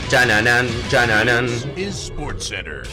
Chananan, chananan. Is SportsCenter.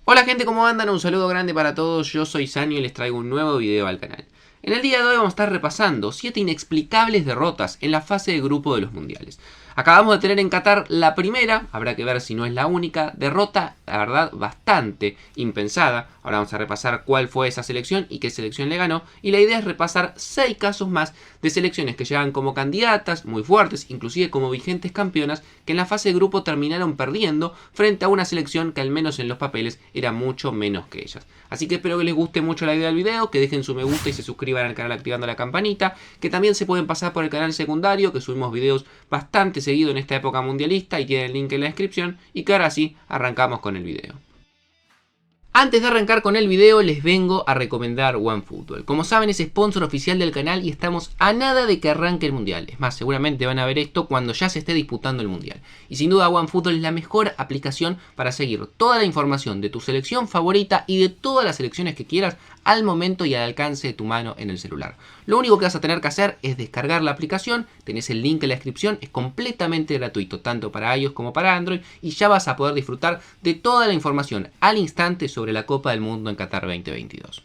Hola gente, ¿cómo andan? Un saludo grande para todos, yo soy Sanio y les traigo un nuevo video al canal. En el día de hoy vamos a estar repasando 7 inexplicables derrotas en la fase de grupo de los mundiales. Acabamos de tener en Qatar la primera, habrá que ver si no es la única, derrota, la verdad, bastante impensada. Ahora vamos a repasar cuál fue esa selección y qué selección le ganó. Y la idea es repasar 6 casos más de selecciones que llegan como candidatas, muy fuertes, inclusive como vigentes campeonas, que en la fase de grupo terminaron perdiendo frente a una selección que al menos en los papeles era mucho menos que ellas. Así que espero que les guste mucho la idea del video, que dejen su me gusta y se suscriban al canal activando la campanita, que también se pueden pasar por el canal secundario, que subimos videos bastante seguido en esta época mundialista y tienen el link en la descripción, y que ahora sí arrancamos con el video. Antes de arrancar con el video les vengo a recomendar OneFootball. Como saben es sponsor oficial del canal y estamos a nada de que arranque el mundial. Es más, seguramente van a ver esto cuando ya se esté disputando el mundial. Y sin duda OneFootball es la mejor aplicación para seguir toda la información de tu selección favorita y de todas las selecciones que quieras al momento y al alcance de tu mano en el celular. Lo único que vas a tener que hacer es descargar la aplicación, tenés el link en la descripción, es completamente gratuito tanto para iOS como para Android y ya vas a poder disfrutar de toda la información al instante sobre la Copa del Mundo en Qatar 2022.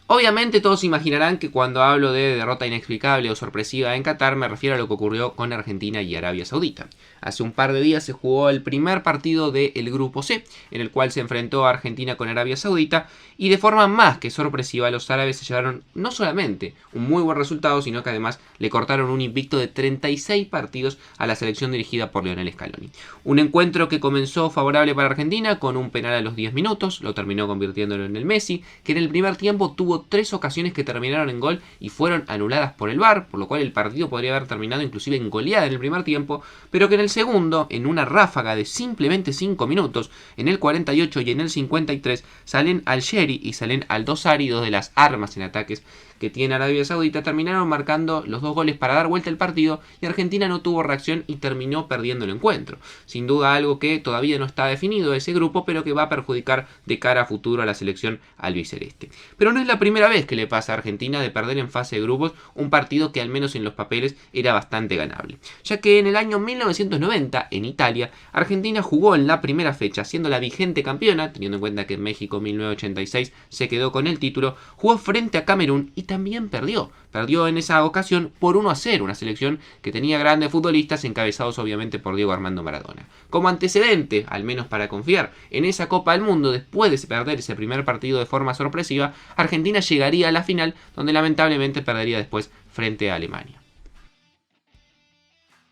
Obviamente todos imaginarán que cuando hablo de derrota inexplicable o sorpresiva en Qatar me refiero a lo que ocurrió con Argentina y Arabia Saudita. Hace un par de días se jugó el primer partido del grupo C, en el cual se enfrentó a Argentina con Arabia Saudita y de forma más que sorpresiva los árabes se llevaron no solamente un muy buen resultado, sino que además le cortaron un invicto de 36 partidos a la selección dirigida por Lionel Scaloni. Un encuentro que comenzó favorable para Argentina con un penal a los 10 minutos, lo terminó convirtiéndolo en el Messi, que en el primer tiempo tuvo 3 ocasiones que terminaron en gol y fueron anuladas por el VAR, por lo cual el partido podría haber terminado inclusive en goleada en el primer tiempo, pero que en el segundo, en una ráfaga de simplemente 5 minutos, en el 48 y en el 53, salen Al-Shehri y salen Al-Dosari, dos de las armas en ataques que tiene Arabia Saudita, terminaron marcando los 2 goles para dar vuelta al partido y Argentina no tuvo reacción y terminó perdiendo el encuentro. Sin duda algo que todavía no está definido ese grupo, pero que va a perjudicar de cara a futuro a la selección albiceleste. Pero no es la primera vez que le pasa a Argentina de perder en fase de grupos un partido que al menos en los papeles era bastante ganable. Ya que en el año 1990, en Italia, Argentina jugó en la primera fecha, siendo la vigente campeona, teniendo en cuenta que en México 1986 se quedó con el título, jugó frente a Camerún y también perdió. Perdió en esa ocasión por 1-0, una selección que tenía grandes futbolistas encabezados obviamente por Diego Armando Maradona. Como antecedente, al menos para confiar en esa Copa del Mundo, después de perder ese primer partido de forma sorpresiva, Argentina llegaría a la final, donde lamentablemente perdería después frente a Alemania.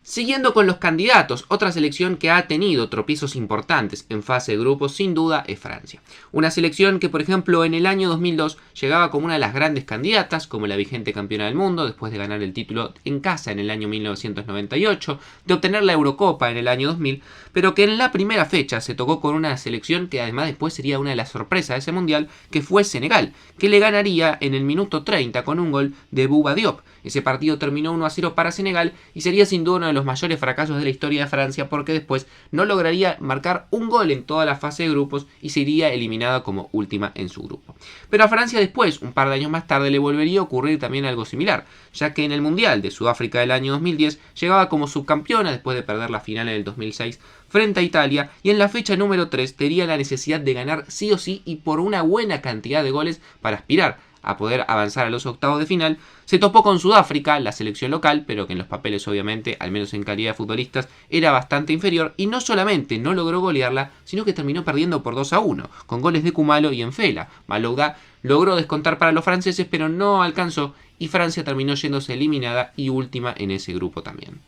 Siguiendo con los candidatos, otra selección que ha tenido tropiezos importantes en fase de grupos sin duda es Francia. Una selección que por ejemplo en el año 2002 llegaba como una de las grandes candidatas, como la vigente campeona del mundo después de ganar el título en casa en el año 1998, de obtener la Eurocopa en el año 2000, pero que en la primera fecha se tocó con una selección que además después sería una de las sorpresas de ese mundial, que fue Senegal, que le ganaría en el minuto 30 con un gol de Bouba Diop. Ese partido terminó 1-0 para Senegal y sería sin duda uno de los mayores fracasos de la historia de Francia porque después no lograría marcar un gol en toda la fase de grupos y sería eliminada como última en su grupo. Pero a Francia después, un par de años más tarde, le volvería a ocurrir también algo similar, ya que en el Mundial de Sudáfrica del año 2010 llegaba como subcampeona después de perder la final en el 2006 frente a Italia y en la fecha número 3 tenía la necesidad de ganar sí o sí y por una buena cantidad de goles para aspirar a poder avanzar a los octavos de final. Se topó con Sudáfrica, la selección local, pero que en los papeles obviamente, al menos en calidad de futbolistas, era bastante inferior y no solamente no logró golearla, sino que terminó perdiendo por 2-1, con goles de Kumalo y Enfela. Malouda logró descontar para los franceses, pero no alcanzó y Francia terminó yéndose eliminada y última en ese grupo también.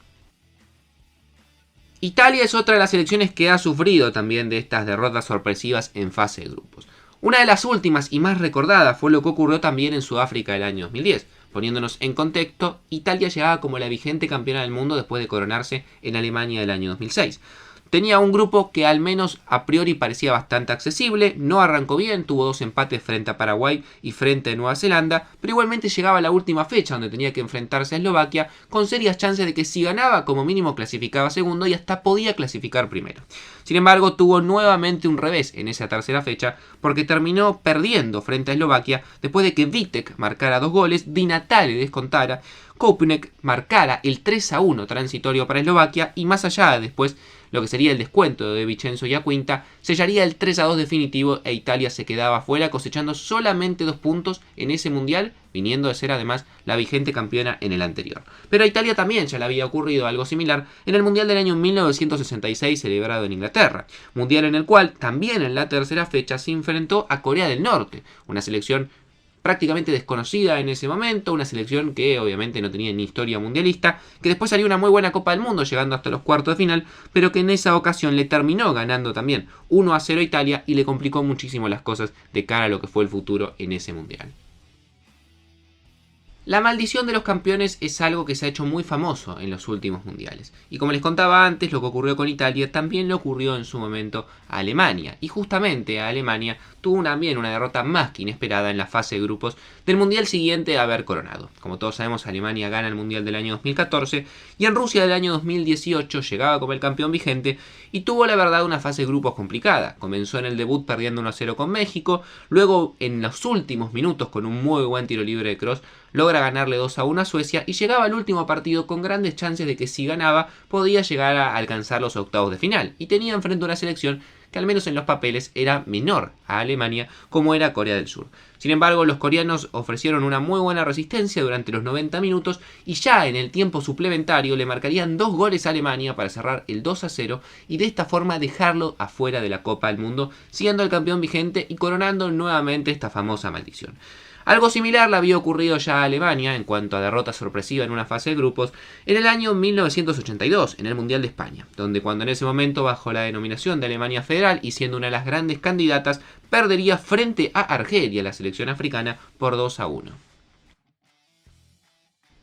Italia es otra de las selecciones que ha sufrido también de estas derrotas sorpresivas en fase de grupos. Una de las últimas y más recordadas fue lo que ocurrió también en Sudáfrica del año 2010. Poniéndonos en contexto, Italia llegaba como la vigente campeona del mundo después de coronarse en Alemania del año 2006. Tenía un grupo que al menos a priori parecía bastante accesible, no arrancó bien, tuvo 2 empates frente a Paraguay y frente a Nueva Zelanda, pero igualmente llegaba a la última fecha donde tenía que enfrentarse a Eslovaquia con serias chances de que si ganaba como mínimo clasificaba segundo y hasta podía clasificar primero. Sin embargo, tuvo nuevamente un revés en esa tercera fecha porque terminó perdiendo frente a Eslovaquia después de que Vitek marcara 2 goles, Di Natale descontara, Koupnek marcara el 3-1 transitorio para Eslovaquia y más allá de después lo que sería el descuento de Vicenzo y Aquinta, sellaría el 3-2 definitivo e Italia se quedaba fuera cosechando solamente 2 puntos en ese mundial, viniendo de ser además la vigente campeona en el anterior. Pero a Italia también ya le había ocurrido algo similar en el mundial del año 1966 celebrado en Inglaterra, mundial en el cual también en la tercera fecha se enfrentó a Corea del Norte, una selección prácticamente desconocida en ese momento, una selección que obviamente no tenía ni historia mundialista, que después salió una muy buena Copa del Mundo llegando hasta los cuartos de final, pero que en esa ocasión le terminó ganando también 1-0 a Italia y le complicó muchísimo las cosas de cara a lo que fue el futuro en ese mundial. La maldición de los campeones es algo que se ha hecho muy famoso en los últimos mundiales. Y como les contaba antes, lo que ocurrió con Italia también le ocurrió en su momento a Alemania. Y justamente a Alemania tuvo también una derrota más que inesperada en la fase de grupos del mundial siguiente a haber coronado. Como todos sabemos, Alemania gana el mundial del año 2014 y en Rusia del año 2018 llegaba como el campeón vigente y tuvo la verdad una fase de grupos complicada. Comenzó en el debut perdiendo 1-0 con México, luego en los últimos minutos con un muy buen tiro libre de Kroos logra ganarle 2-1 a Suecia y llegaba al último partido con grandes chances de que si ganaba podía llegar a alcanzar los octavos de final y tenía enfrente una selección que al menos en los papeles era menor a Alemania como era Corea del Sur. Sin embargo, los coreanos ofrecieron una muy buena resistencia durante los 90 minutos y ya en el tiempo suplementario le marcarían 2 goles a Alemania para cerrar el 2-0 y de esta forma dejarlo afuera de la Copa del Mundo, siendo el campeón vigente y coronando nuevamente esta famosa maldición. Algo similar le había ocurrido ya a Alemania en cuanto a derrota sorpresiva en una fase de grupos en el año 1982, en el Mundial de España, donde cuando en ese momento bajo la denominación de Alemania Federal y siendo una de las grandes candidatas, perdería frente a Argelia, la selección africana, por 2-1.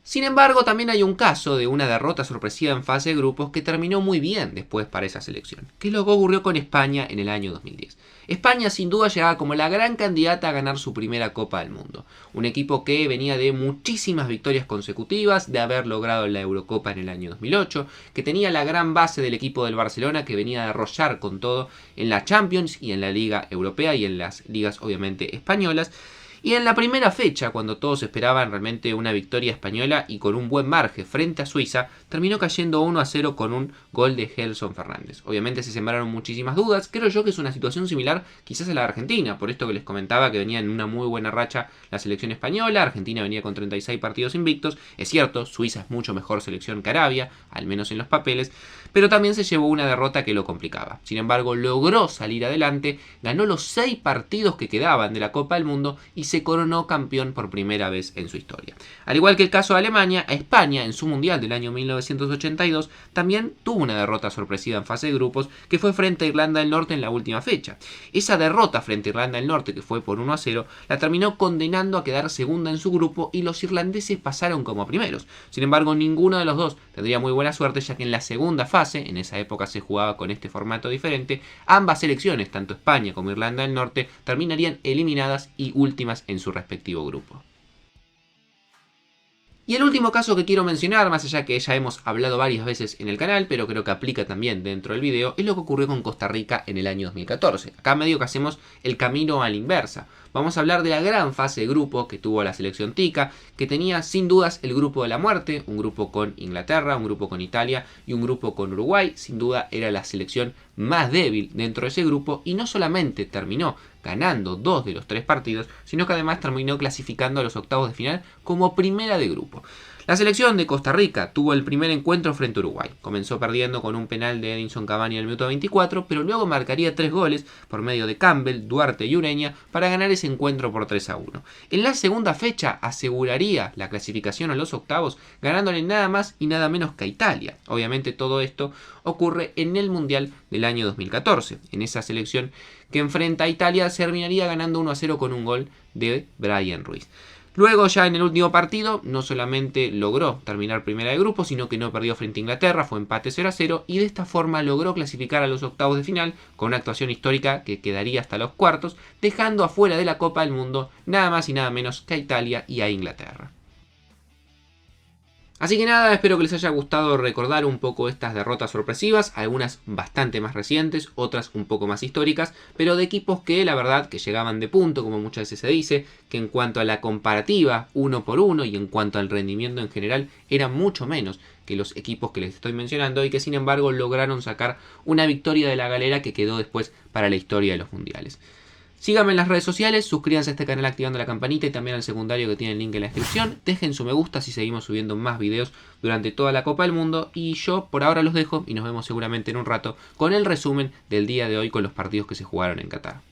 Sin embargo, también hay un caso de una derrota sorpresiva en fase de grupos que terminó muy bien después para esa selección, que es lo que ocurrió con España en el año 2010. España sin duda llegaba como la gran candidata a ganar su primera Copa del Mundo. Un equipo que venía de muchísimas victorias consecutivas, de haber logrado la Eurocopa en el año 2008, que tenía la gran base del equipo del Barcelona que venía a arrollar con todo en la Champions y en la Liga Europea y en las ligas obviamente españolas. Y en la primera fecha, cuando todos esperaban realmente una victoria española y con un buen margen frente a Suiza, terminó cayendo 1-0 con un gol de Gelson Fernández. Obviamente se sembraron muchísimas dudas, creo yo que es una situación similar quizás a la de Argentina, por esto que les comentaba que venía en una muy buena racha la selección española, Argentina venía con 36 partidos invictos, es cierto, Suiza es mucho mejor selección que Arabia, al menos en los papeles, pero también se llevó una derrota que lo complicaba. Sin embargo, logró salir adelante, ganó los 6 partidos que quedaban de la Copa del Mundo y se coronó campeón por primera vez en su historia. Al igual que el caso de Alemania, España en su Mundial del año 1982 también tuvo una derrota sorpresiva en fase de grupos que fue frente a Irlanda del Norte en la última fecha. Esa derrota frente a Irlanda del Norte, que fue por 1-0, la terminó condenando a quedar segunda en su grupo y los irlandeses pasaron como primeros. Sin embargo, ninguno de los dos tendría muy buena suerte, ya que en la segunda fase, en esa época se jugaba con este formato diferente, ambas selecciones, tanto España como Irlanda del Norte, terminarían eliminadas y últimas en su respectivo grupo. Y el último caso que quiero mencionar, más allá que ya hemos hablado varias veces en el canal, pero creo que aplica también dentro del video, es lo que ocurrió con Costa Rica en el año 2014. Acá medio que hacemos el camino a la inversa. Vamos a hablar de la gran fase de grupo que tuvo la selección tica, que tenía sin dudas el grupo de la muerte, un grupo con Inglaterra, un grupo con Italia y un grupo con Uruguay. Sin duda era la selección más débil dentro de ese grupo y no solamente terminó ganando 2 de los 3 partidos, sino que además terminó clasificando a los octavos de final como primera de grupo. La selección de Costa Rica tuvo el primer encuentro frente a Uruguay. Comenzó perdiendo con un penal de Edinson Cavani al minuto 24, pero luego marcaría 3 goles por medio de Campbell, Duarte y Ureña para ganar ese encuentro por 3-1. En la segunda fecha aseguraría la clasificación a los octavos, ganándole nada más y nada menos que a Italia. Obviamente todo esto ocurre en el Mundial del año 2014. En esa selección que enfrenta a Italia terminaría ganando 1-0 con un gol de Brian Ruiz. Luego ya en el último partido no solamente logró terminar primera de grupo, sino que no perdió frente a Inglaterra, fue empate 0-0 y de esta forma logró clasificar a los octavos de final con una actuación histórica que quedaría hasta los cuartos, dejando afuera de la Copa del Mundo nada más y nada menos que a Italia y a Inglaterra. Así que nada, espero que les haya gustado recordar un poco estas derrotas sorpresivas, algunas bastante más recientes, otras un poco más históricas, pero de equipos que la verdad que llegaban de punto, como muchas veces se dice, que en cuanto a la comparativa uno por uno y en cuanto al rendimiento en general eran mucho menos que los equipos que les estoy mencionando y que sin embargo lograron sacar una victoria de la galera que quedó después para la historia de los mundiales. Síganme en las redes sociales, suscríbanse a este canal activando la campanita y también al secundario que tiene el link en la descripción. Dejen su me gusta si seguimos subiendo más videos durante toda la Copa del Mundo. Y yo por ahora los dejo y nos vemos seguramente en un rato con el resumen del día de hoy con los partidos que se jugaron en Qatar.